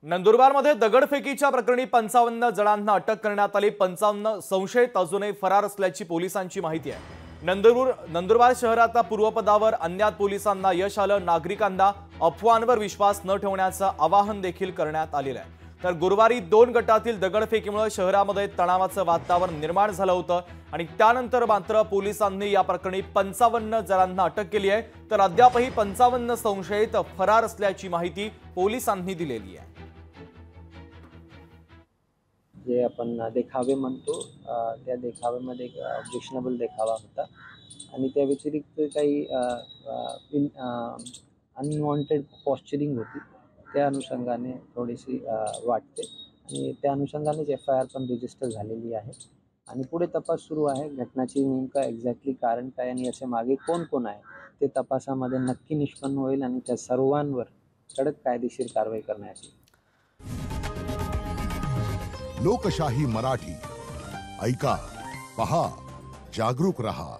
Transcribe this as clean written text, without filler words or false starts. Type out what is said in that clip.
नंदुरबारमध्ये दगडफेकीच्या प्रकरणी 55 जणांना अटक करण्यात आली। 55 संशयित अजूनही फरार असल्याची पोलिसांची माहिती आहे। नंदुरबार शहरात पूर्वपदावर अज्ञात पोलिसांना यश आलं। नागरिकांना अफवांवर विश्वास न ठेवण्याचं आवाहन देखील करण्यात आलेलं आहे। तर गुरुवारी 2 गटातील दगडफेकीमुळे शहरामध्ये तणावाचं वातावरण निर्माण झालं होतं आणि त्यानंतर मात्र पोलिसांनी या प्रकरणी 55 जणांना अटक केली आहे। तर अद्यापही 55 संशयित फरार असल्याची माहिती पोलिसांनी दिलेली आहे। जे आपण देखावे म्हणतो त्या देखाव्यामध्ये एक ऑब्जेक्शनेबल देखावा होता आणि त्या व्यतिरिक्त काही अनवॉन्टेड पॉस्चरिंग होती। त्या अनुषंगाने थोडीशी वाटते आणि त्या अनुषंगानेच FIR पण रजिस्टर झालेली आहे आणि पुढे तपास सुरू आहे। घटनाची नेमका एक्झॅक्टली कारण काय आणि याच्या मागे कोण कोण आहे ते तपासामध्ये नक्की निष्पन्न होईल आणि त्या सर्वांवर कडक कायदेशीर कारवाई करण्यात येईल। लोकशाही मराठी ऐका, पहा, जागरूक रहा।